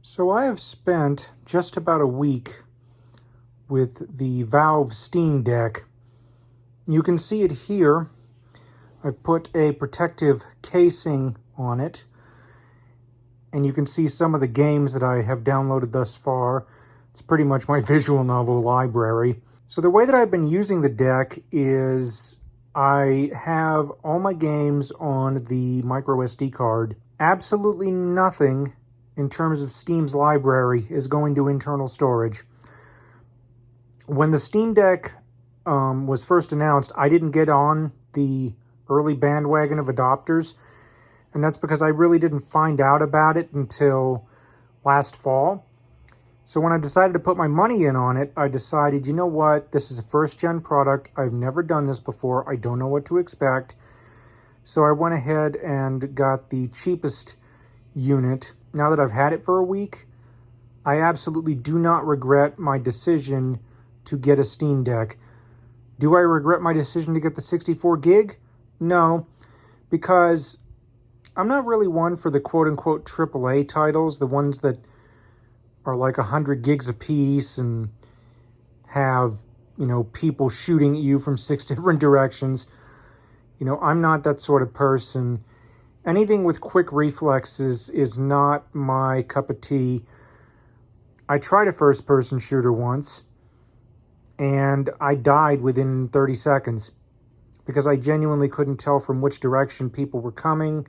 So I have spent just about a week with the Valve Steam Deck. You can see it here. I've put a protective casing on it, and you can see some of the games that I have downloaded thus far. It's pretty much my visual novel library. So the way that I've been using the deck is I have all my games on the micro SD card. Absolutely nothing in terms of Steam's library is going to internal storage. When the Steam Deck was first announced, I didn't get on the early bandwagon of adopters, and that's because I really didn't find out about it until last fall. So when I decided to put my money in on it, I decided, you know what, this is a first-gen product. I've never done this before. I don't know what to expect. So I went ahead and got the cheapest unit. Now that I've had it for a week, I absolutely do not regret my decision to get a Steam Deck. Do I regret my decision to get the 64 gig? No, because I'm not really one for the quote-unquote AAA titles, the ones that are like 100 gigs a piece and have, people shooting at you from 6 different directions. I'm not that sort of person. Anything with quick reflexes is not my cup of tea. I tried a first-person shooter once, and I died within 30 seconds because I genuinely couldn't tell from which direction people were coming,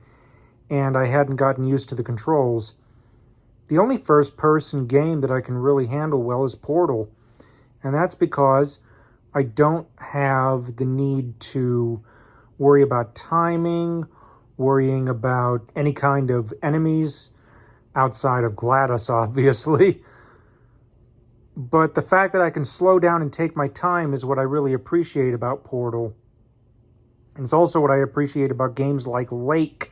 and I hadn't gotten used to the controls. The only first-person game that I can really handle well is Portal, and that's because I don't have the need to worry about timing, worrying about any kind of enemies outside of GLaDOS, obviously. But the fact that I can slow down and take my time is what I really appreciate about Portal. And it's also what I appreciate about games like Lake,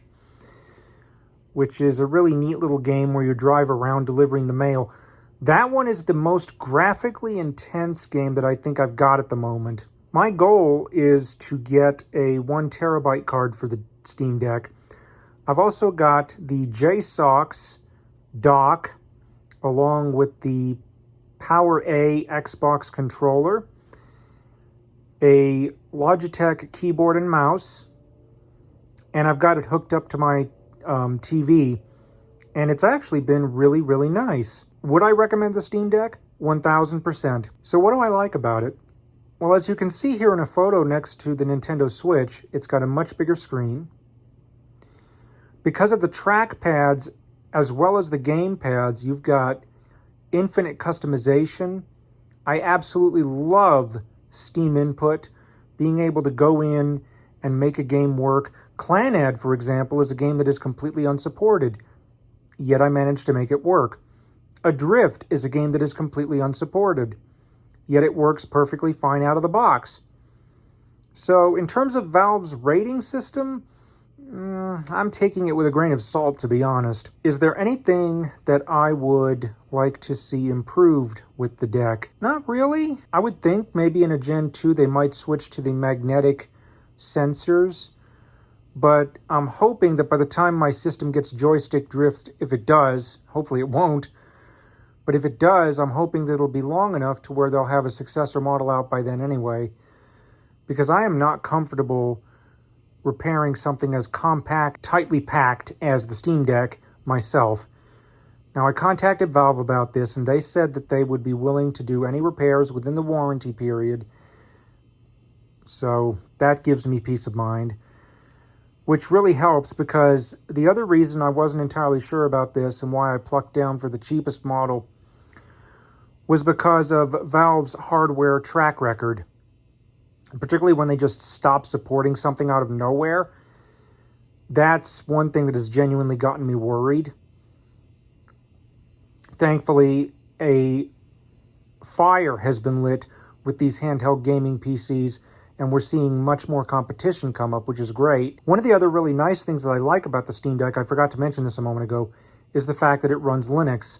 which is a really neat little game where you drive around delivering the mail. That one is the most graphically intense game that I think I've got at the moment. My goal is to get a 1 terabyte card for the Steam Deck. I've also got the JSOX dock along with the PowerA Xbox controller, a Logitech keyboard and mouse, and I've got it hooked up to my TV, and it's actually been really, really nice. Would I recommend the Steam Deck? 1000%. So what do I like about it? Well, as you can see here in a photo next to the Nintendo Switch, it's got a much bigger screen. Because of the trackpads as well as the game pads, you've got infinite customization. I absolutely love Steam Input, being able to go in and make a game work. Clannad, for example, is a game that is completely unsupported, yet I managed to make it work. Adrift is a game that is completely unsupported, yet it works perfectly fine out of the box. So in terms of Valve's rating system, I'm taking it with a grain of salt, to be honest. Is there anything that I would like to see improved with the deck? Not really. I would think maybe in a Gen 2 they might switch to the magnetic sensors, but I'm hoping that by the time my system gets joystick drift, if it does, hopefully it won't, but if it does, I'm hoping that it'll be long enough to where they'll have a successor model out by then anyway, because I am not comfortable repairing something as compact, tightly packed as the Steam Deck myself. Now, I contacted Valve about this, and they said that they would be willing to do any repairs within the warranty period, so that gives me peace of mind, which really helps because the other reason I wasn't entirely sure about this and why I plucked down for the cheapest model was because of Valve's hardware track record, particularly when they just stop supporting something out of nowhere. That's one thing that has genuinely gotten me worried. Thankfully, a fire has been lit with these handheld gaming PCs, and we're seeing much more competition come up, which is great. One of the other really nice things that I like about the Steam Deck, I forgot to mention this a moment ago, is the fact that it runs Linux.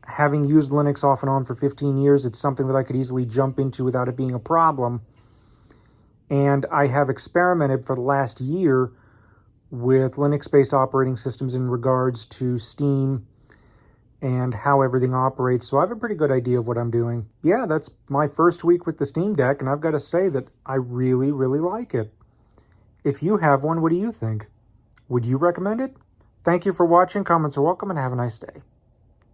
Having used Linux off and on for 15 years, it's something that I could easily jump into without it being a problem. And I have experimented for the last year with Linux-based operating systems in regards to Steam and how everything operates, so I have a pretty good idea of what I'm doing. Yeah, that's my first week with the Steam Deck, and I've got to say that I really, really like it. If you have one, what do you think? Would you recommend it? Thank you for watching. Comments are welcome, and have a nice day.